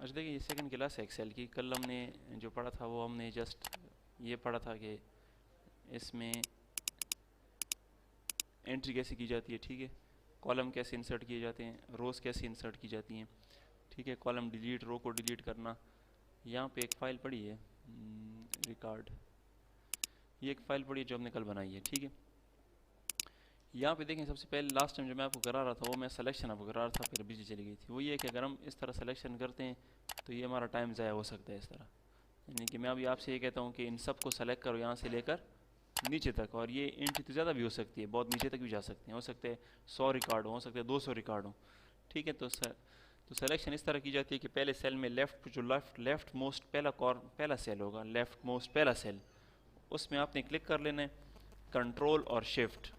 अच्छा देखिए, ये सेकंड क्लास है एक्सेल की। कल हमने जो पढ़ा था वो हमने जस्ट ये पढ़ा था कि इसमें एंट्री कैसे की जाती है, ठीक है, कॉलम कैसे इंसर्ट किए जाते हैं, रोज़ कैसे इंसर्ट की जाती हैं, ठीक है, कॉलम डिलीट, रो को डिलीट करना। यहाँ पे एक फ़ाइल पड़ी है रिकॉर्ड, ये एक फ़ाइल पड़ी है जो हमने कल बनाई है, ठीक है। यहाँ पे देखें, सबसे पहले लास्ट टाइम जो मैं आपको करा रहा था वो मैं सिलेक्शन आपको करा रहा था, फिर बिजली चली गई थी। वो ये है कि अगर हम इस तरह सिलेक्शन करते हैं तो ये हमारा टाइम ज़ाया हो सकता है इस तरह। यानी कि मैं अभी आपसे ये कहता हूँ कि इन सब को सेलेक्ट करो यहाँ से लेकर नीचे तक, और ये एंट्री तो ज़्यादा भी हो सकती है, बहुत नीचे तक भी जा सकते हैं, हो सकते हैं 100 रिकॉर्ड हो सकते हैं 200 रिकॉर्ड हो, ठीक है। तो सिलेक्शन इस तरह की जाती है कि पहले सेल में लेफ्ट मोस्ट पहला सेल होगा, लेफ्ट मोस्ट पहला सेल, उसमें आपने क्लिक कर लेना है, कंट्रोल और शिफ्ट,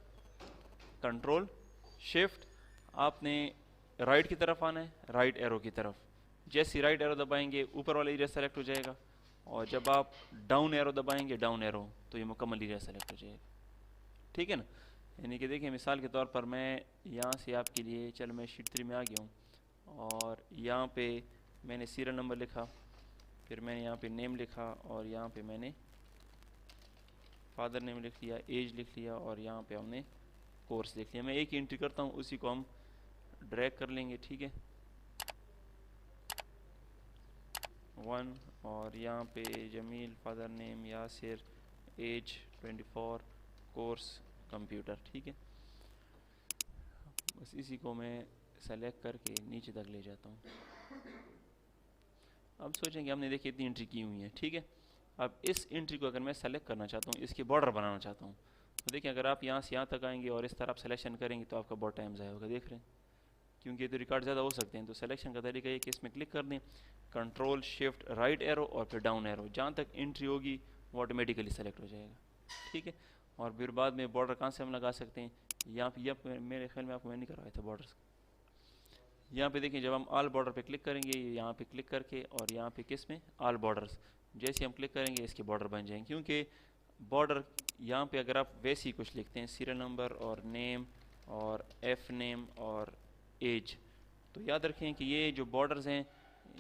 कंट्रोल शिफ्ट, आपने राइट की तरफ आना है, राइट एरो की तरफ। जैसे राइट एरो दबाएंगे ऊपर वाला एरिया सेलेक्ट हो जाएगा, और जब आप डाउन एरो दबाएंगे डाउन एरो, तो ये मुकम्मल एरिया सेलेक्ट हो जाएगा, ठीक है ना। यानी कि देखिए, मिसाल के तौर पर मैं यहाँ से आपके लिए, चलो मैं शीट 3 में आ गया हूँ, और यहाँ पे मैंने सीरियल नंबर लिखा, फिर मैंने यहाँ पे नेम लिखा, और यहाँ पे मैंने फादर नेम लिख लिया, एज लिख लिया, और यहाँ पे हमने कोर्स लिख लिया। मैं एक ही एंट्री करता हूँ, उसी को हम ड्रैग कर लेंगे, ठीक है, 1, और यहाँ पे Jamil, father name Yasir, age 24, course computer, ठीक है। बस इसी को मैं सेलेक्ट करके नीचे तक ले जाता हूँ। अब सोचेंगे हमने देखिए इतनी एंट्री की हुई है, ठीक है। अब इस एंट्री को अगर मैं सेलेक्ट करना चाहता हूँ, इसकी बॉर्डर बनाना चाहता हूँ, तो देखिए अगर आप यहाँ से यहाँ तक आएंगे और इस तरह आप सिलेक्शन करेंगे तो आपका बहुत टाइम ज़ाया होगा, देख रहे हैं, क्योंकि ये तो रिकॉर्ड ज़्यादा हो सकते हैं। तो सिलेक्शन का तरीका ये कि इसमें क्लिक कर दें, कंट्रोल शिफ्ट राइट एरो और फिर डाउन एरो, जहाँ तक एंट्री होगी वो ऑटोमेटिकली सेलेक्ट हो जाएगा, ठीक है। और फिर बाद में बॉर्डर कहाँ से हम लगा सकते हैं, यहाँ पे मेरे ख्याल में आपको मैंने नहीं करवाया था बॉर्डर्स। यहाँ पे देखिए, जब हम ऑल बॉर्डर पे क्लिक करेंगे, यहाँ पे क्लिक करके, और यहाँ पे किस में, ऑल बॉर्डर्स, जैसे हम क्लिक करेंगे इसके बॉर्डर बन जाएंगे। क्योंकि बॉर्डर यहाँ पे अगर आप वैसे ही कुछ लिखते हैं, सीरियल नंबर और नेम और एफ नेम और एज, तो याद रखें कि ये जो बॉर्डर्स हैं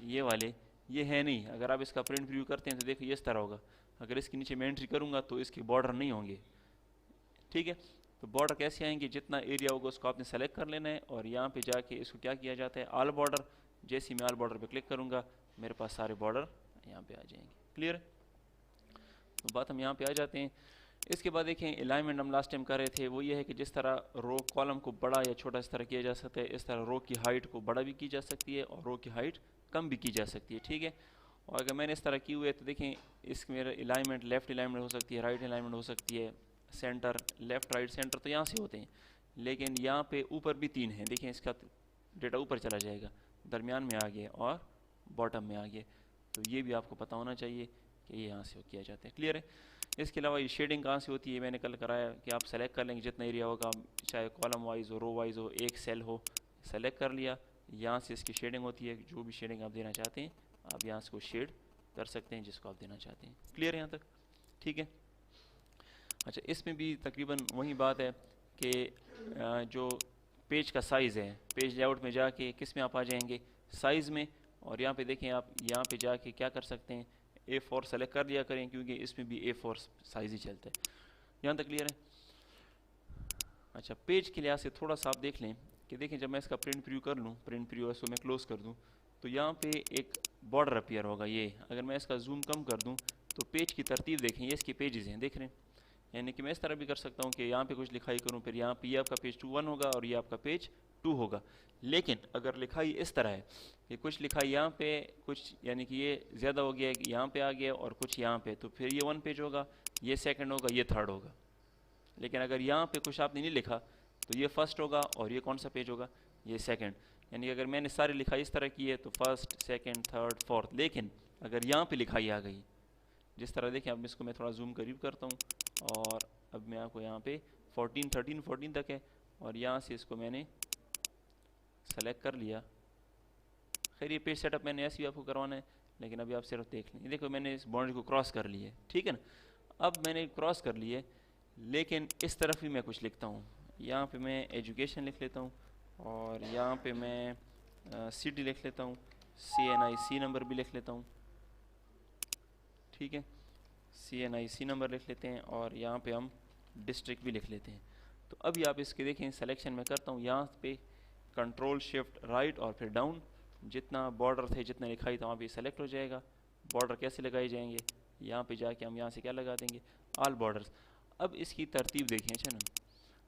ये वाले, ये है नहीं। अगर आप इसका प्रिंट प्रीव्यू करते हैं तो देखिए इस तरह होगा, अगर इसके नीचे मैं एंट्री करूँगा तो इसके बॉर्डर नहीं होंगे, ठीक है। तो बॉर्डर कैसे आएंगे, जितना एरिया होगा उसको आपने सेलेक्ट कर लेना है, और यहाँ पे जाके इसको क्या किया जाता है, ऑल बॉर्डर। जैसे ही मैं ऑल बॉर्डर पे क्लिक करूँगा मेरे पास सारे बॉर्डर यहाँ पे आ जाएंगे, क्लियर है। तो बात हम यहाँ पे आ जाते हैं। इसके बाद देखें, अलाइनमेंट हम लास्ट टाइम कर रहे थे, वो ये है कि जिस तरह रो कॉलम को बड़ा या छोटा इस तरह किया जा सकता है, इस तरह रो की हाइट को बड़ा भी की जा सकती है और रो की हाइट कम भी की जा सकती है, ठीक है। और अगर मैंने इस तरह की हुई है तो देखें, इसमें मेरा अलाइनमेंट लेफ़्ट अलाइनमेंट हो सकती है, राइट अलाइनमेंट हो सकती है, सेंटर, लेफ़्ट राइट सेंटर तो यहाँ से होते हैं, लेकिन यहाँ पे ऊपर भी 3 हैं। देखें, इसका डेटा ऊपर चला जाएगा, दरमियान में आ गया और बॉटम में आ गया। तो ये भी आपको पता होना चाहिए कि ये यहाँ से किया जाता है, क्लियर है। इसके अलावा ये शेडिंग कहाँ से होती है, मैंने कल कराया कि आप सेलेक्ट कर लेंगे जितना एरिया होगा, चाहे कॉलम वाइज हो, रो वाइज हो, एक सेल हो, सेलेक्ट कर लिया, यहाँ से इसकी शेडिंग होती है। जो भी शेडिंग आप देना चाहते हैं आप यहाँ से को शेड कर सकते हैं जिसको आप देना चाहते हैं, क्लियर है यहाँ तक, ठीक है। अच्छा, इसमें भी तकरीबन वही बात है कि जो पेज का साइज़ है, पेज लेआउट में जाके किस में आप आ जाएंगे, साइज़ में, और यहाँ पे देखें आप यहाँ पे जाके क्या कर सकते हैं, A4 सेलेक्ट कर लिया करें, क्योंकि इसमें भी A4 साइज़ ही चलता है। यहाँ तक क्लियर है। अच्छा, पेज के लिहाज से थोड़ा सा आप देख लें कि देखें, जब मैं इसका प्रिंट प्रीव्यू कर लूँ, प्रिंट प्रीव्यू इसको मैं क्लोज़ कर दूँ, तो यहाँ पे एक बॉर्डर अपीयर होगा। ये अगर मैं इसका जूम कम कर दूँ तो पेज की तरतीब देखें, ये इसके पेजेस हैं, देख रहे हैं। यानी कि मैं इस तरह भी कर सकता हूँ कि यहाँ पे कुछ लिखाई करूँ, फिर यहाँ पे ये आपका पेज 2 1 होगा और ये आपका पेज 2 होगा। लेकिन अगर लिखाई इस तरह है कि कुछ लिखाई यहाँ पे, कुछ यानी कि ये ज़्यादा हो गया, यहाँ पे आ गया और कुछ यहाँ पे, तो फिर ये 1 पेज होगा, ये सेकंड होगा, ये थर्ड होगा। लेकिन अगर यहाँ पे कुछ आपने नहीं लिखा तो ये फर्स्ट होगा और ये कौन सा पेज होगा, ये सेकंड। यानी कि अगर मैंने सारी लिखाई इस तरह की है तो फर्स्ट, सेकंड, थर्ड, फोर्थ। लेकिन अगर यहाँ पे लिखाई आ गई जिस तरह, देखें अब इसको मैं थोड़ा जूम करीब करता हूँ, और अब मैं आपको यहाँ पे 14 13 14 तक है, और यहाँ से इसको मैंने सेलेक्ट कर लिया। खैर ये पेज सेटअप मैंने ऐसे भी आपको करवाना है, लेकिन अभी आप सिर्फ देख लें। देखो मैंने इस बाउंड्री को क्रॉस कर लिया है, ठीक है ना। अब मैंने क्रॉस कर लिए, लेकिन इस तरफ भी मैं कुछ लिखता हूँ। यहाँ पे मैं एजुकेशन लिख लेता हूँ, और यहाँ पे मैं सिटी लिख लेता हूँ, CNIC नंबर भी लिख लेता हूँ, ठीक है, CNIC नंबर लिख लेते हैं और यहाँ पे हम डिस्ट्रिक्ट भी लिख लेते हैं। तो अभी आप इसके देखें सिलेक्शन में करता हूँ, यहाँ पे कंट्रोल शिफ्ट राइट और फिर डाउन, जितना बॉर्डर थे जितना लिखाई था वहाँ पे सेलेक्ट हो जाएगा। बॉर्डर कैसे लगाए जाएंगे, यहाँ पे जाके हम यहाँ से क्या लगा देंगे, ऑल बॉर्डर्स। अब इसकी तरतीब देखें, अच्छा ना,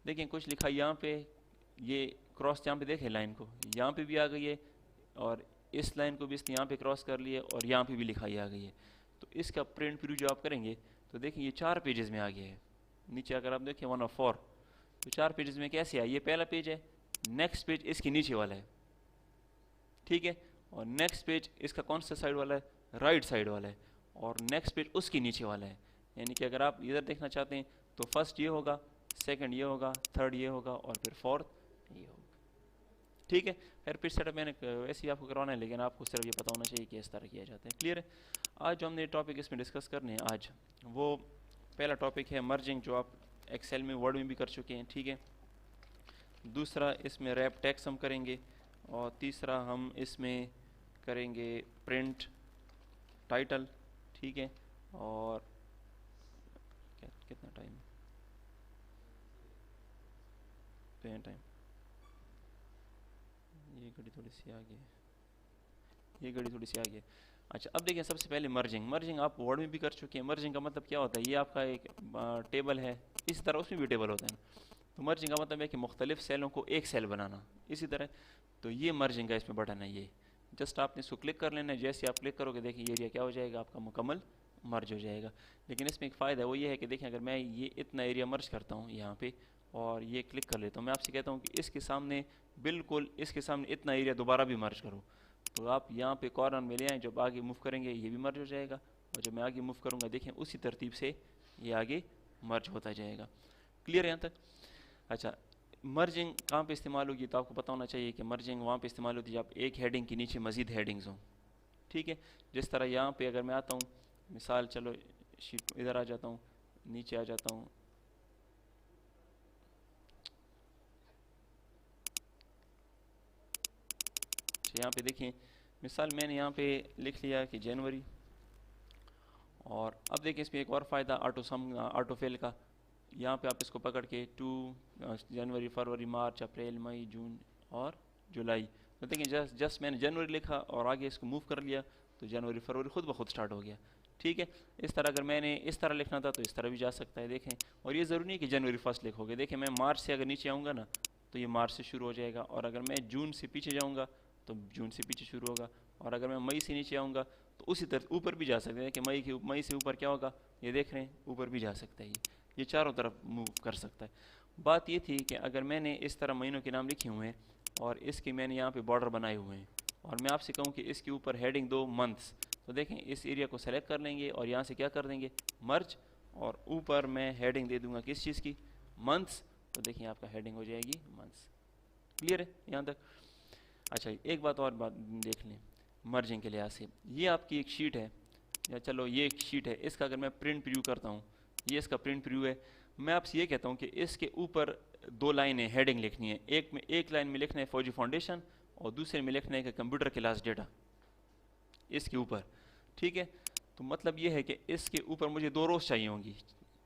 देखें कुछ लिखा यहाँ पे, ये क्रॉस यहाँ पे देखें लाइन को, यहाँ पे भी आ गई है और इस लाइन को भी इसने यहाँ पे क्रॉस कर लिया और यहाँ पे भी लिखाई आ गई है। तो इसका प्रिंट प्रीव्यू जो आप करेंगे तो देखिए ये 4 पेजेस में आ गया है। नीचे अगर आप देखें 1 of 4, तो 4 पेजेस में कैसे आया, ये पहला पेज है, नेक्स्ट पेज इसके नीचे वाला है, ठीक है, और नेक्स्ट पेज इसका कौन सा साइड वाला है, राइट साइड वाला है, और नेक्स्ट पेज उसके नीचे वाला है। यानी कि अगर आप इधर देखना चाहते हैं तो फर्स्ट ये होगा, सेकंड ये होगा, थर्ड ये होगा और फिर फोर्थ ये होगा, ठीक है। फिर पेज सेटअप मैंने वैसे ही आपको करवाना है, लेकिन आपको सिर्फ ये पता होना चाहिए कि इस तरह किया जाता है। क्लियर है। आज जो हमने टॉपिक इसमें डिस्कस करने हैं आज, वो पहला टॉपिक है मर्जिंग, जो आप एक्सेल में वर्ड में भी कर चुके हैं, ठीक है। दूसरा इसमें रैप टेक्स्ट हम करेंगे, और तीसरा हम इसमें करेंगे प्रिंट टाइटल, ठीक है। और कितना टाइम पे टाइम, ये घड़ी थोड़ी सी आगे है, ये घड़ी थोड़ी सी आगे है। अच्छा, अब देखिए सबसे पहले मर्जिंग आप वर्ड में भी कर चुके हैं। मर्जिंग का मतलब क्या होता है, ये आपका एक टेबल है, इसी तरह उसमें भी टेबल होता है ना। तो मर्जिंग का मतलब है कि मुख्तलिफ सेलों को एक सेल बनाना, इसी तरह। तो ये मर्जिंग का इसमें बटन है, ये जस्ट आपने इसको क्लिक कर लेना है। जैसे आप क्लिक करोगे देखिए ये एरिया क्या हो जाएगा, आपका मुकम्मल मर्ज हो जाएगा। लेकिन इसमें एक फ़ायदा है, वो ये है कि देखें अगर मैं ये इतना एरिया मर्ज करता हूँ यहाँ पे और ये क्लिक कर लेता हूँ, मैं आपसे कहता हूँ कि इसके सामने बिल्कुल इसके सामने इतना एरिया दोबारा भी मर्ज करो, तो आप यहाँ पे कॉर्नर में ले आएँ, जब आगे मूव करेंगे ये भी मर्ज हो जाएगा, और जब मैं आगे मूव करूँगा देखें उसी तरतीब से ये आगे मर्ज होता जाएगा। क्लियर है यहाँ तक। अच्छा, मर्जिंग कहाँ पे इस्तेमाल होगी, तो आपको पता होना चाहिए कि मर्जिंग वहाँ पे इस्तेमाल होती है जब एक हेडिंग के नीचे मज़ीद हेडिंग्स हों, ठीक है। जिस तरह यहाँ पे अगर मैं आता हूँ, मिसाल चलो शीट इधर आ जाता हूँ, नीचे आ जाता हूँ, यहाँ पे देखिए मिसाल मैंने यहाँ पे लिख लिया कि जनवरी, और अब देखिए इसमें एक और फ़ायदा ऑटो फिल का, यहाँ पे आप इसको पकड़ के 2 जनवरी, फरवरी, मार्च, अप्रैल, मई, जून और जुलाई, तो देखिए जस्ट मैंने जनवरी लिखा और आगे इसको मूव कर लिया तो जनवरी फरवरी खुद ब खुद स्टार्ट हो गया, ठीक है। इस तरह अगर मैंने इस तरह लिखना था तो इस तरह भी जा सकता है, देखें। और ये ज़रूरी नहीं कि जनवरी फर्स्ट लिखोगे, देखें मैं मार्च से अगर नीचे आऊँगा ना तो ये मार्च से शुरू हो जाएगा, और अगर मैं जून से पीछे जाऊँगा तो जून से पीछे शुरू होगा, और अगर मैं मई से नीचे आऊँगा तो उसी तरह ऊपर भी जा सकते हैं कि मई से ऊपर क्या होगा, ये देख रहे हैं ऊपर भी जा सकता है, ये चारों तरफ मूव कर सकता है। बात ये थी कि अगर मैंने इस तरह महीनों के नाम लिखे हुए हैं और इसके मैंने यहाँ पे बॉर्डर बनाए हुए हैं, और मैं आपसे कहूँ कि इसके ऊपर हेडिंग दो मंथ्स, तो देखें इस एरिया को सेलेक्ट कर लेंगे और यहाँ से क्या कर देंगे, मर्ज, और ऊपर मैं हेडिंग दे दूँगा किस चीज़ की, मंथ्स, तो देखिए आपका हेडिंग हो जाएगी मंथ्स। क्लियर है यहाँ तक। अच्छा, एक और बात देख लें मर्जिंग के लिहाज से, ये आपकी एक शीट है, या चलो ये एक शीट है, इसका अगर मैं प्रिंट प्रीव्यू करता हूँ, ये इसका प्रिंट प्रीव्यू है। मैं आपसे ये कहता हूँ कि इसके ऊपर 2 लाइनें हेडिंग लिखनी है, एक लाइन में लिखना है फौजी फाउंडेशन और दूसरे में लिखना है कि कंप्यूटर क्लास डेटा, इसके ऊपर, ठीक है। तो मतलब ये है कि इसके ऊपर मुझे 2 रोज चाहिए होंगी,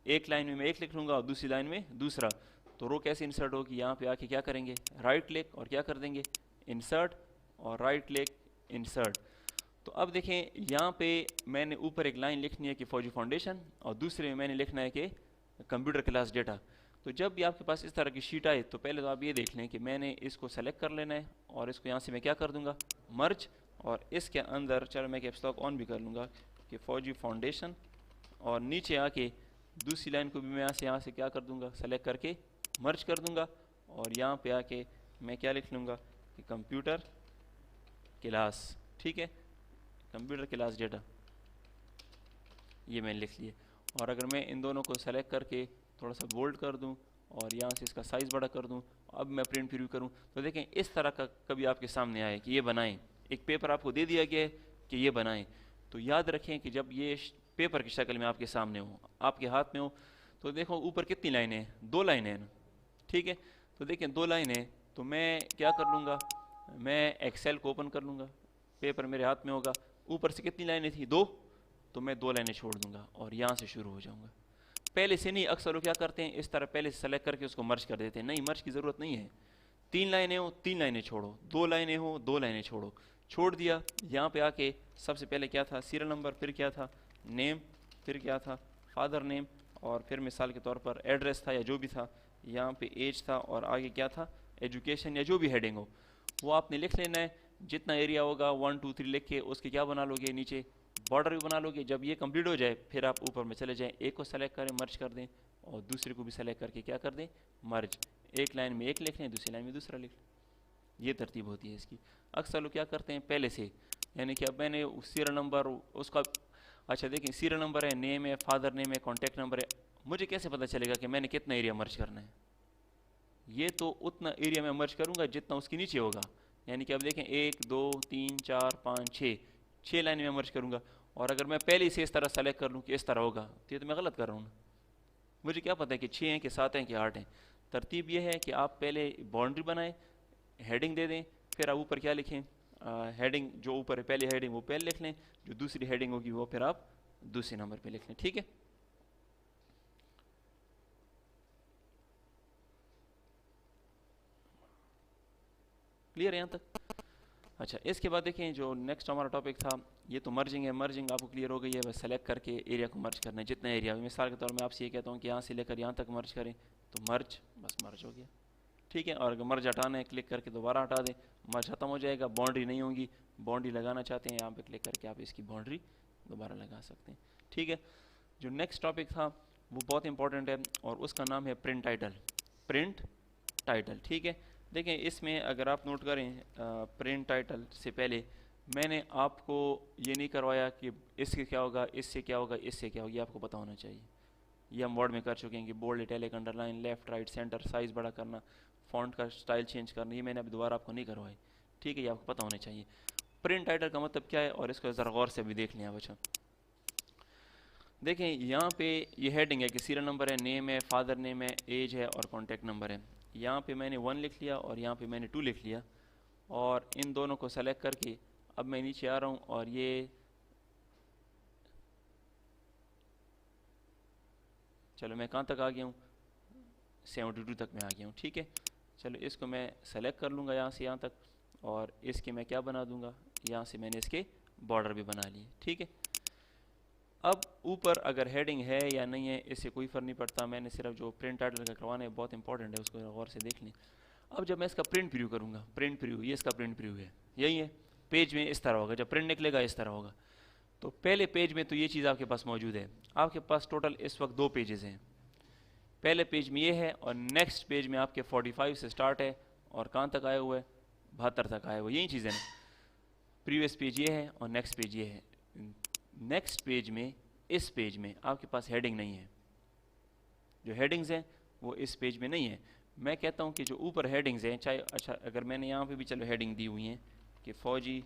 एक लाइन में मैं एक लिख लूँगा और दूसरी लाइन में दूसरा। तो रो कैसे इंसर्ट होगी, यहाँ पे आके क्या करेंगे, राइट क्लिक और क्या कर देंगे, इंसर्ट, और राइट क्लिक इंसर्ट। तो अब देखें यहाँ पे मैंने ऊपर एक लाइन लिखनी है कि फौजी फाउंडेशन, और दूसरे में मैंने लिखना है कि कंप्यूटर क्लास डेटा। तो जब भी आपके पास इस तरह की शीट आए तो पहले तो आप ये देख लें कि मैंने इसको सेलेक्ट कर लेना है, और इसको यहाँ से मैं क्या कर दूँगा, मर्ज, और इसके अंदर चलो मैं कैप्स लॉक ऑन भी कर लूँगा कि फौजी फाउंडेशन, और नीचे आके दूसरी लाइन को भी मैं यहाँ से क्या कर दूँगा, सेलेक्ट करके मर्ज कर दूँगा, और यहाँ पे आके मैं क्या लिख लूँगा कि कंप्यूटर क्लास, ठीक है, कंप्यूटर क्लास डेटा, ये मैंने लिख लिया। और अगर मैं इन दोनों को सेलेक्ट करके थोड़ा सा बोल्ड कर दूं और यहाँ से इसका साइज़ बड़ा कर दूं, अब मैं प्रिंट प्रीव्यू करूं तो देखें इस तरह का कभी आपके सामने आए कि ये बनाएं, एक पेपर आपको दे दिया गया है कि ये बनाएं, तो याद रखें कि जब ये पेपर की शक्ल में आपके सामने हो, आपके हाथ में हो, तो देखो ऊपर कितनी लाइनें हैं, 2 लाइनें हैं ना, ठीक है। तो देखें 2 लाइनें, तो मैं क्या कर लूँगा, मैं एक्सेल को ओपन कर लूँगा, पेपर मेरे हाथ में होगा, ऊपर से कितनी लाइनें थी, 2, तो मैं 2 लाइनें छोड़ दूंगा और यहाँ से शुरू हो जाऊंगा। पहले से नहीं, अक्सर लोग क्या करते हैं इस तरह पहले से सेलेक्ट करके उसको मर्ज कर देते हैं। नहीं, मर्ज की ज़रूरत नहीं है। 3 लाइनें हो 3 लाइनें छोड़ो, 2 लाइनें हो 2 लाइनें छोड़ो, छोड़ दिया। यहाँ पे आके सबसे पहले क्या था, सीरियल नंबर, फिर क्या था, नेम, फिर क्या था, फादर नेम, और फिर मिसाल के तौर पर एड्रेस था या जो भी था, यहाँ पे एज था, और आगे क्या था, एजुकेशन या जो भी हेडिंग हो वो आपने लिख लेना है। जितना एरिया होगा 1 2 3 लिख के उसके क्या बना लोगे, नीचे बॉर्डर भी बना लोगे। जब ये कंप्लीट हो जाए फिर आप ऊपर में चले जाएं, एक को सेलेक्ट करें, मर्ज कर दें, और दूसरे को भी सेलेक्ट करके क्या कर दें, मर्ज। एक लाइन में एक लिख लें, दूसरी लाइन में दूसरा लिख लें। ये तरतीब होती है इसकी। अक्सर लोग क्या करते हैं पहले से, यानी कि अब मैंने सीरियल नंबर उसका, अच्छा देखें सीरियल नंबर है, नेम है, फादर नेम है, कॉन्टैक्ट नंबर है, मुझे कैसे पता चलेगा कि मैंने कितना एरिया मर्ज करना है। ये तो उतना एरिया में मर्ज करूंगा जितना उसके नीचे होगा। यानी कि अब देखें 1 2 3 4 5 6 लाइन में मर्ज करूंगा। और अगर मैं पहले से इस तरह सेलेक्ट कर लूँ कि इस तरह होगा, तो ये तो मैं गलत कर रहा हूँ ना। मुझे क्या पता है कि 6 हैं कि 7 हैं कि 8 हैं। तरतीब ये है कि आप पहले बाउंड्री बनाएं, हेडिंग दे दें, फिर आप ऊपर क्या लिखें, हेडिंग जो ऊपर है पहली हेडिंग वो पहले लिख लें, जो दूसरी हेडिंग होगी वो फिर आप दूसरे नंबर पे लिख लें। ठीक है, क्लियर है यहाँ तक। अच्छा, इसके बाद देखें जो नेक्स्ट हमारा टॉपिक था, ये तो मर्जिंग है। मर्जिंग आपको क्लियर हो गई है, बस सेलेक्ट करके एरिया को मर्ज करना है, जितना एरिया। मिसाल के तौर में आपसे ये कहता हूँ कि यहाँ से लेकर यहाँ तक मर्ज करें, तो मर्ज, बस मर्ज हो गया। ठीक है, और अगर मर्ज हटाना है क्लिक करके दोबारा हटा दें, मर्ज खत्म हो जाएगा। बाउंड्री नहीं होगी, बाउंड्री लगाना चाहते हैं यहाँ पे क्लिक करके आप इसकी बाउंड्री दोबारा लगा सकते हैं। ठीक है, जो नेक्स्ट टॉपिक था वो बहुत इंपॉर्टेंट है और उसका नाम है प्रिंट टाइटल। प्रिंट टाइटल, ठीक है। देखें इसमें अगर आप नोट करें, प्रिंट टाइटल से पहले मैंने आपको ये नहीं करवाया कि इससे क्या होगा, इससे क्या होगा, इससे क्या होगा, ये आपको पता होना चाहिए। ये हम वर्ड में कर चुके हैं कि bold, italic, underline, left right centre, size बड़ा करना, फॉन्ट का स्टाइल चेंज करना, ये मैंने अभी दोबारा आपको नहीं करवाई। ठीक है, ये आपको पता होना चाहिए। प्रिंट टाइटल का मतलब क्या है और इसको ज़रा गौर से भी देख लें आप। अच्छा देखें यहाँ पे ये हेडिंग है कि सीरियल नंबर है, नेम है, फादर नेम है, एज है और कॉन्टैक्ट नंबर है। यहाँ पे मैंने 1 लिख लिया और यहाँ पे मैंने 2 लिख लिया, और इन दोनों को सेलेक्ट करके अब मैं नीचे आ रहा हूँ और ये, चलो मैं कहाँ तक आ गया हूँ, 72 तक मैं आ गया हूँ। ठीक है, चलो इसको मैं सेलेक्ट कर लूँगा यहाँ से यहाँ तक, और इसके मैं क्या बना दूँगा, यहाँ से मैंने इसके बॉर्डर भी बना लिए। ठीक है, अब ऊपर अगर हेडिंग है या नहीं है इससे कोई फ़र्क नहीं पड़ता, मैंने सिर्फ जो प्रिंट टाइटल का करवाना है बहुत इंपॉर्टेंट है, उसको गौर से देख लें। अब जब मैं इसका प्रिंट प्रीव्यू करूँगा, प्रिंट प्रीव्यू, ये इसका प्रिंट प्रीव्यू है, यही है। पेज में इस तरह होगा, जब प्रिंट निकलेगा इस तरह होगा। तो पहले पेज में तो ये चीज़ आपके पास मौजूद है। आपके पास टोटल इस वक्त 2 पेजेस हैं। पहले पेज में ये है और नेक्स्ट पेज में आपके 45 से स्टार्ट है और कहाँ तक आया हुआ है, 72 तक आया हुआ है। यही चीज़ है ना, प्रीवियस पेज ये है और नेक्स्ट पेज ये है। नेक्स्ट पेज में, इस पेज में आपके पास हेडिंग नहीं है, जो हेडिंग्स हैं वो इस पेज में नहीं है। मैं कहता हूँ कि जो ऊपर हेडिंग्स हैं, चाहे, अच्छा अगर मैंने यहाँ पे भी चलो हेडिंग दी हुई है कि फौजी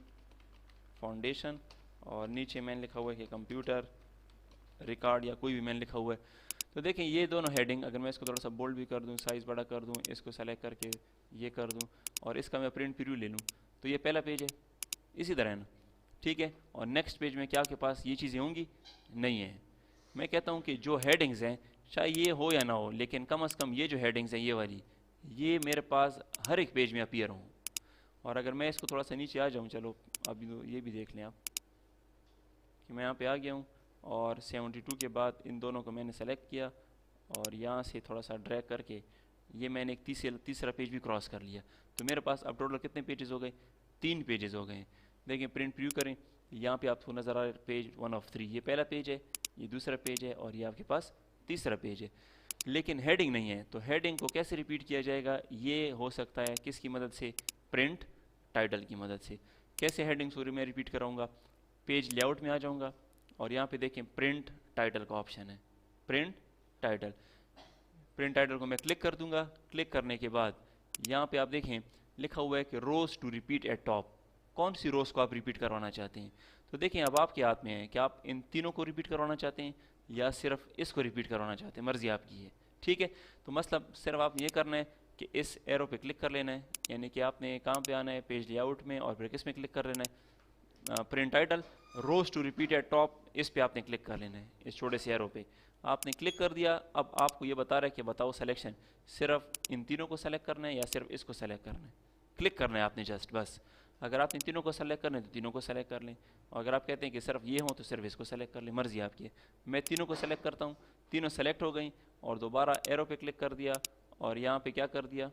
फाउंडेशन, और नीचे मैंने लिखा हुआ है कि कंप्यूटर रिकॉर्ड या कोई भी मैंने लिखा हुआ है, तो देखें ये दोनों हेडिंग, अगर मैं इसको थोड़ा सा बोल्ड भी कर दूँ, साइज़ बड़ा कर दूँ, इसको सेलेक्ट करके ये कर दूँ और इसका मैं प्रिंट प्रीव्यू ले लूँ, तो ये पहला पेज है, इसी तरह है ना। ठीक है, और नेक्स्ट पेज में क्या आपके पास ये चीज़ें होंगी, नहीं है। मैं कहता हूँ कि जो हेडिंग्स हैं चाहे ये हो या ना हो, लेकिन कम से कम ये जो हेडिंग्स हैं ये वाली, ये मेरे पास हर एक पेज में अपीयर हों। और अगर मैं इसको थोड़ा सा नीचे आ जाऊँ, चलो अभी ये भी देख लें आप कि मैं यहाँ पे आ गया हूँ और 72 के बाद इन दोनों को मैंने सेलेक्ट किया और यहाँ से थोड़ा सा ड्रैग करके ये मैंने एक तीसरा पेज भी क्रॉस कर लिया। तो मेरे पास अब टोटल कितने पेजेस हो गए, 3 पेजेस हो गए। देखें प्रिंट प्रीव्यू करें, यहाँ पे आपको नज़र आ रहा है पेज 1 of 3, ये पहला पेज है, ये दूसरा पेज है और ये आपके पास तीसरा पेज है। लेकिन हेडिंग नहीं है, तो हेडिंग को कैसे रिपीट किया जाएगा, ये हो सकता है किसकी मदद से, प्रिंट टाइटल की मदद से। कैसे हेडिंग सॉरी मैं रिपीट कराऊंगा, पेज लेआउट में आ जाऊंगा और यहाँ पे देखें प्रिंट टाइटल का ऑप्शन है, प्रिंट टाइटल। प्रिंट टाइटल को मैं क्लिक कर दूंगा। क्लिक करने के बाद यहाँ पे आप देखें लिखा हुआ है कि रोज टू रिपीट एट टॉप। कौन सी रोज को आप रिपीट करवाना चाहते हैं, तो देखें अब आपके हाथ में है कि आप इन तीनों को रिपीट करवाना चाहते हैं या सिर्फ इसको रिपीट करवाना चाहते हैं, मर्जी आपकी है। ठीक है, तो मसला सिर्फ आप ये करना है कि इस एरो पे क्लिक कर लेना है, यानी कि आपने कहाँ पे आना है, पेज लेआउट में, और फिर किस में क्लिक कर लेना है, print title, rows to repeat at top, इस पे आपने क्लिक कर लेना है, इस छोटे से एरो पे आपने क्लिक कर दिया। अब आपको ये बता रहा है कि बताओ सिलेक्शन, सिर्फ इन तीनों को सेलेक्ट करना है या सिर्फ इसको सेलेक्ट करना है, क्लिक करना है आपने जस्ट बस। अगर आप इन तीनों को सेलेक्ट करना है तो तीनों को सेलेक्ट कर लें, और अगर आप कहते हैं कि सिर्फ ये हो तो सिर्फ इसको सेलेक्ट कर लें, मर्जी आपकी है। मैं तीनों को सेलेक्ट करता हूँ, तीनों सेलेक्ट हो गई और दोबारा एरो पे क्लिक कर दिया और यहाँ पे क्या कर दिया,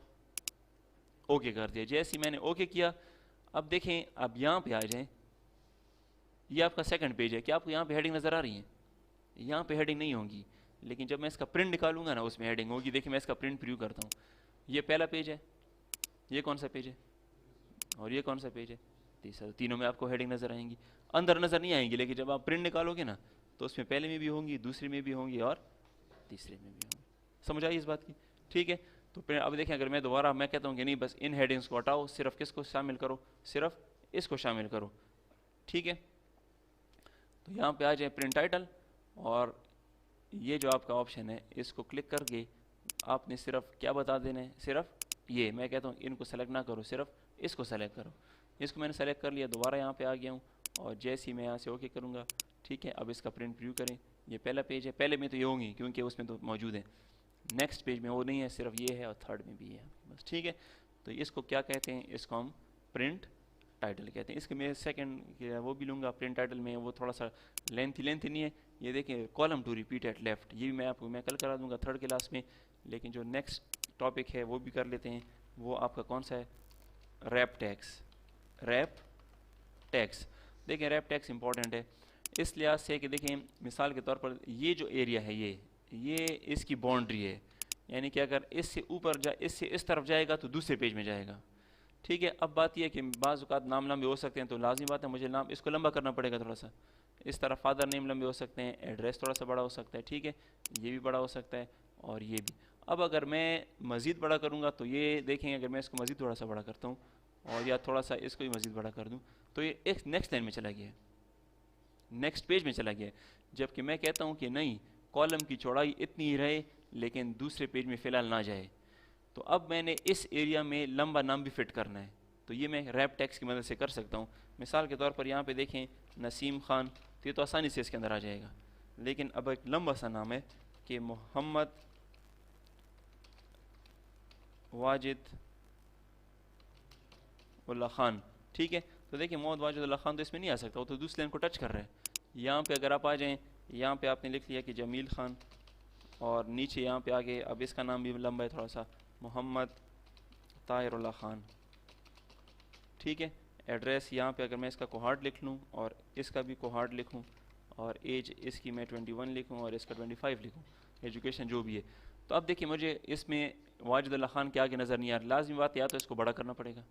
ओके कर दिया। जैसे ही मैंने ओके किया, अब देखें, अब यहाँ पे आ जाएं, ये आपका सेकंड पेज है, क्या आपको यहाँ पे हेडिंग नज़र आ रही है? यहाँ पे हेडिंग नहीं होगी, लेकिन जब मैं इसका प्रिंट निकालूंगा ना उसमें हेडिंग होगी। देखिए मैं इसका प्रिंट प्रीव्यू करता हूँ, ये पहला पेज है, ये कौन सा पेज है और ये कौन सा पेज है, तीसरा। तीनों में आपको हेडिंग नज़र आएंगी, अंदर नज़र नहीं आएंगी, लेकिन जब आप प्रिंट निकालोगे ना तो उसमें पहले में भी होंगी, दूसरे में भी होंगी और तीसरे में भी होंगी। समझ आई इस बात की? ठीक है। तो अब देखें, अगर मैं दोबारा मैं कहता हूँ कि नहीं बस इन हेडिंग्स को हटाओ, सिर्फ किसको शामिल करो, सिर्फ इसको शामिल करो, ठीक है। तो यहाँ पे आ जाए प्रिंट टाइटल, और ये जो आपका ऑप्शन है इसको क्लिक करके आपने सिर्फ क्या बता देना है, सिर्फ ये। मैं कहता हूँ इनको सेलेक्ट ना करो, सिर्फ इसको सेलेक्ट करो। इसको मैंने सेलेक्ट कर लिया, दोबारा यहाँ पे आ गया हूँ और जैसे ही मैं यहाँ से ओके करूँगा, ठीक है। अब इसका प्रिंट प्रीव्यू करें, ये पहला पेज है, पहले में तो ये होंगी क्योंकि उसमें तो मौजूद है, नेक्स्ट पेज में वो नहीं है, सिर्फ ये है और थर्ड में भी है बस, ठीक है। तो इसको क्या कहते हैं, इसको हम प्रिंट टाइटल कहते हैं। इसके मैं सेकंड वो भी लूँगा, प्रिंट टाइटल में वो थोड़ा सा लेंथी नहीं है। ये देखें, column to repeat at left, ये भी मैं आपको मैं कल करा दूँगा थर्ड क्लास में। लेकिन जो नेक्स्ट टॉपिक है वो भी कर लेते हैं, वो आपका कौन सा है, रैप टैक्स। रैप टैक्स, देखें रैप टैक्स इंपॉर्टेंट है इस लिहाज से कि देखें मिसाल के तौर पर ये जो एरिया है ये इसकी बाउंड्री है, यानी कि अगर इससे ऊपर इससे इस तरफ जाएगा तो दूसरे पेज में जाएगा, ठीक है। अब बात यह है कि बाज़ औक़ात नाम लंबे हो सकते हैं, तो लाज़मी बात है मुझे नाम इसको लंबा करना पड़ेगा थोड़ा सा। इस तरह फादर नेम लंबे हो सकते हैं, एड्रेस थोड़ा सा बड़ा हो सकता है, ठीक है, ये भी बड़ा हो सकता है और ये भी। अब अगर मैं मज़ीद बड़ा करूँगा तो ये देखें, अगर मैं इसको मज़ीद थोड़ा सा बड़ा करता हूँ और या थोड़ा सा इसको भी मज़ीद बड़ा कर दूँ तो ये एक नेक्स्ट लाइन में चला गया है, नेक्स्ट पेज में चला गया है। जबकि मैं कहता हूँ कि नहीं, कॉलम की चौड़ाई इतनी ही रहे लेकिन दूसरे पेज में फ़िलहाल ना जाए। तो अब मैंने इस एरिया में लंबा नाम भी फिट करना है, तो ये मैं रैप टैक्स की मदद से कर सकता हूँ। मिसाल के तौर पर यहाँ पे देखें नसीम खान, तो ये तो आसानी से इसके अंदर आ जाएगा। लेकिन अब एक लंबा सा नाम है कि मोहम्मद वाजिद उल्ला खान, ठीक है। तो देखिए मोहम्मद वाजिद उल्ला खान तो इसमें नहीं आ सकता, वो तो दूसरी लाइन को टच कर रहा है। यहाँ पे अगर आप आ जाएँ, यहाँ पे आपने लिख लिया कि जमील खान, और नीचे यहाँ पे आगे अब इसका नाम भी लंबा है थोड़ा सा, मोहम्मद ताहिरुल्लाह खान, ठीक है। एड्रेस यहाँ पे अगर मैं इसका कोहार्ट लिख लूँ और इसका भी कोहार्ट लिखूँ और एज इसकी मैं 21 लिखूँ और इसका 25 लिखूँ, एजुकेशन जो भी है। तो अब देखिए मुझे इसमें वाजिदुल्लाह खान के आगे नज़र नहीं आ रहा, लाजमी बात या तो इसको बड़ा करना पड़ेगा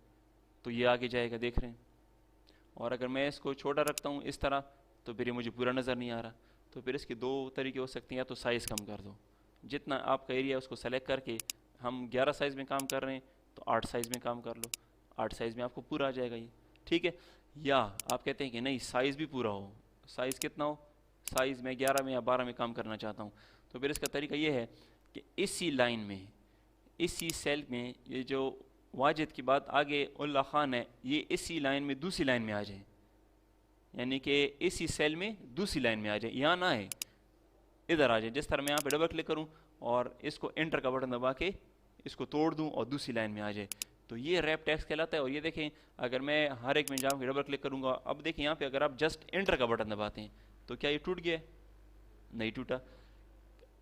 तो ये आगे जाएगा, देख रहे हैं। और अगर मैं इसको छोटा रखता हूँ इस तरह तो फिर ये मुझे पूरा नज़र नहीं आ रहा। तो फिर इसके दो तरीके हो सकते हैं, या तो साइज़ कम कर दो, जितना आपका एरिया उसको सेलेक्ट करके, हम 11 साइज़ में काम कर रहे हैं तो 8 साइज़ में काम कर लो, 8 साइज़ में आपको पूरा आ जाएगा ये, ठीक है। या आप कहते हैं कि नहीं साइज़ भी पूरा हो, साइज़ कितना हो, साइज़ मैं 11 में या 12 में काम करना चाहता हूँ, तो फिर इसका तरीका ये है कि इसी लाइन में, इसी सेल में, ये जो वाजिद की बात आगे उल्ला खान है, ये इसी लाइन में दूसरी लाइन में आ जाए, यानी कि इसी सेल में दूसरी लाइन में आ जाए, यहाँ ना है, इधर आ जाए। जिस तरह मैं यहाँ पे डबल क्लिक करूँ और इसको एंटर का बटन दबा के इसको तोड़ दूँ और दूसरी लाइन में आ जाए, तो ये रैप टैक्स कहलाता है। और ये देखें अगर मैं हर एक में जाऊँ डबल क्लिक करूँगा, अब देखें यहाँ पे अगर आप जस्ट एंटर का बटन दबाते हैं तो क्या ये टूट गया? नहीं टूटा।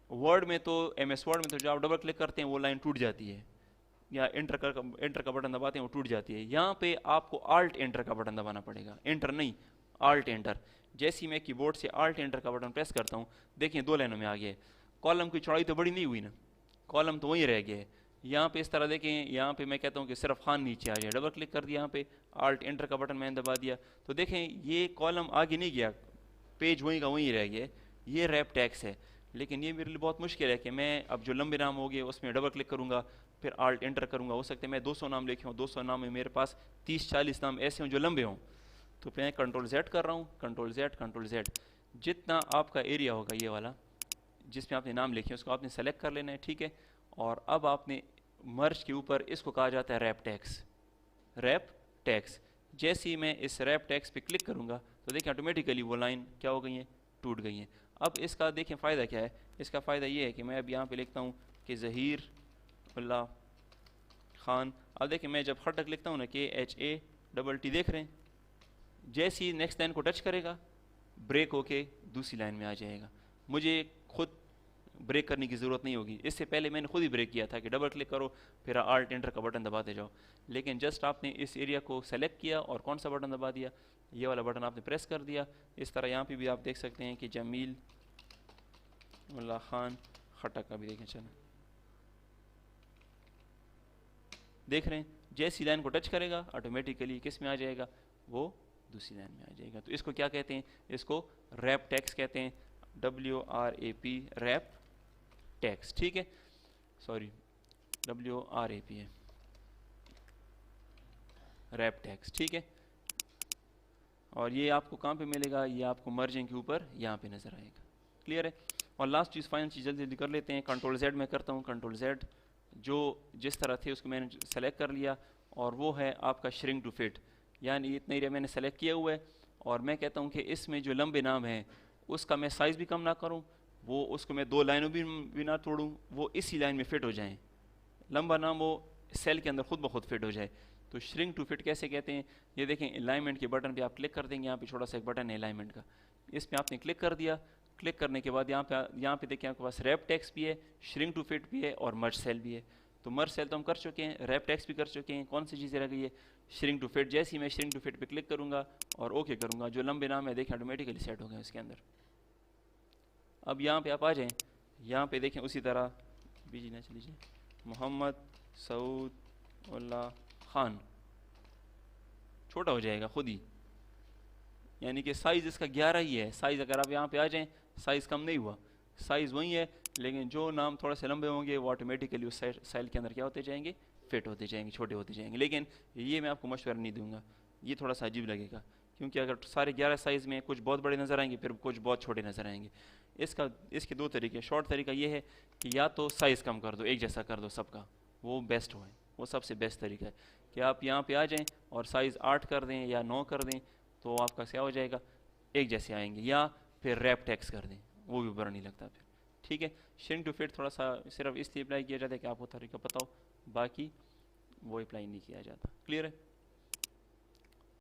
वर्ड में तो MS वर्ड में तो जब आप डबल क्लिक करते हैं वो लाइन टूट जाती है, या एंटर का बटन दबाते हैं वो टूट जाती है। यहाँ पे आपको आल्ट एंटर का बटन दबाना पड़ेगा, एंटर नहीं आल्ट एंटर। जैसे ही मैं कीबोर्ड से आल्ट एंटर का बटन प्रेस करता हूँ, देखिए 2 लाइनों में आ गया है। कॉलम की चौड़ाई तो बड़ी नहीं हुई ना, कॉलम तो वहीं रह गया है। यहाँ पे इस तरह देखें, यहाँ पे मैं कहता हूँ कि सिर्फ खान नीचे आ जाए, डबल क्लिक कर दिया, यहाँ पे आल्ट एंटर का बटन मैंने दबा दिया, तो देखें ये कॉलम आगे नहीं गया, पेज वहीं का वहीं रह गया। ये रैप टैक्स है। लेकिन ये मेरे लिए बहुत मुश्किल है कि मैं अब जो लंबे नाम हो गए उसमें डबल क्लिक करूँगा फिर आल्ट एंटर करूँगा। हो सकता है मैं 200 नाम लिखे हूँ, 200 नाम में मेरे पास 30-40 नाम ऐसे हों जो लंबे हों, तो मैं Ctrl+Z कर रहा हूँ, Ctrl+Z, जितना आपका एरिया होगा ये वाला जिसमें आपने नाम लिखे उसको आपने सेलेक्ट कर लेना है, ठीक है। और अब आपने मर्ज के ऊपर इसको कहा जाता है रैप टैक्स। रैप टैक्स जैसे ही मैं इस रैप टेक्स्ट पे क्लिक करूँगा तो देखिए ऑटोमेटिकली वो लाइन क्या हो गई है, टूट गई है। अब इसका देखें फ़ायदा क्या है, इसका फ़ायदा ये है कि मैं अब यहाँ पे लिखता हूँ कि ज़हीर उल्लाह खान। अब देखिए मैं जब खट तक लिखता हूँ ना KHATT, देख रहे हैं, जैसे ही नेक्स्ट लाइन को टच करेगा ब्रेक होके दूसरी लाइन में आ जाएगा। मुझे खुद ब्रेक करने की ज़रूरत नहीं होगी। इससे पहले मैंने खुद ही ब्रेक किया था कि डबल क्लिक करो फिर आल्ट एंटर का बटन दबाते जाओ, लेकिन जस्ट आपने इस एरिया को सेलेक्ट किया और कौन सा बटन दबा दिया, ये वाला बटन आपने प्रेस कर दिया। इस तरह यहाँ पे भी आप देख सकते हैं कि जमील उल्लाह खान खटक का भी देखें, चलो देख रहे हैं, जैसी लाइन को टच करेगा ऑटोमेटिकली किस में आ जाएगा, वो दूसरी लाइन में आ जाएगा। तो इसको क्या कहते हैं, इसको रैप टेक्स्ट कहते हैं, WRAP रैप टेक्स्ट, ठीक है, सॉरी WRAP है रैप टेक्स्ट, ठीक है। और ये आपको कहाँ पे मिलेगा, ये आपको मर्जिंग के ऊपर यहाँ पे नज़र आएगा, क्लियर है। और लास्ट चीज़ फाइनल चीज़ जल्दी जल्दी कर लेते हैं, Ctrl Z मैं करता हूँ, Ctrl Z जो जिस तरह थे उसको मैंने सेलेक्ट कर लिया और वो है आपका श्रिंक टू फिट, यानी इतना एरिया मैंने सेलेक्ट किया हुआ है और मैं कहता हूँ कि इसमें जो लंबे नाम हैं उसका मैं साइज़ भी कम ना करूँ, वो उसको मैं 2 लाइनों भी ना तोड़ूँ, वो इसी लाइन में फिट हो जाएँ, लंबा नाम वो सेल के अंदर खुद ब खुद फिट हो जाए। तो श्रिंक टू फिट कैसे कहते हैं, ये देखें अलाइनमेंट के बटन पे आप क्लिक कर देंगे, यहाँ पे छोटा सा एक बटन है अलाइनमेंट का, इस पर आपने क्लिक कर दिया। क्लिक करने के बाद यहाँ पे देखिए आपके पास रैप टेक्स्ट भी है, श्रिंक टू फिट भी है और मर्ज सेल भी है। तो मर्ज सेल तो हम कर चुके हैं, रैप टेक्स्ट भी कर चुके हैं, कौन सी चीज़ें रह गई है, श्रिंक टू फिट। जैसे ही मैं श्रिंक टू फिट पे क्लिक करूँगा और ओके करूँगा, जो लंबे नाम है देखें ऑटोमेटिकली सेट हो गए इसके अंदर। अब यहाँ पे आप आ जाएँ, यहाँ पे देखें उसी तरह बीजी ना चलीजिए, मोहम्मद सऊद उल्लाह खान छोटा हो जाएगा खुद ही, यानी कि साइज़ इसका 11 ही है। साइज़ अगर आप यहाँ पे आ जाएं साइज़ कम नहीं हुआ, साइज़ वही है, लेकिन जो नाम थोड़े से लंबे होंगे वो ऑटोमेटिकली उस सेल के अंदर क्या होते जाएंगे, फिट होते जाएंगे, छोटे होते जाएंगे। लेकिन ये मैं आपको मशवरा नहीं दूंगा, ये थोड़ा सा अजीब लगेगा, क्योंकि अगर सारे 11 साइज़ में कुछ बहुत बड़े नज़र आएंगे फिर कुछ बहुत छोटे नज़र आएंगे। इसके 2 तरीके, शॉर्ट तरीका ये है कि या तो साइज़ कम कर दो, एक जैसा कर दो सबका, वो बेस्ट हो, वो सबसे बेस्ट तरीका है कि आप यहाँ पे आ जाएं और साइज़ 8 कर दें या 9 कर दें, तो आपका क्या हो जाएगा, एक जैसे आएंगे। या फिर रैप टेक्स्ट कर दें, वो भी बुरा नहीं लगता फिर, ठीक है। श्रिंक टू फिट थोड़ा सा सिर्फ इसलिए अप्लाई किया जाता है कि आपको तरीका पता हो, बाकी वो अप्लाई नहीं किया जाता, क्लियर है।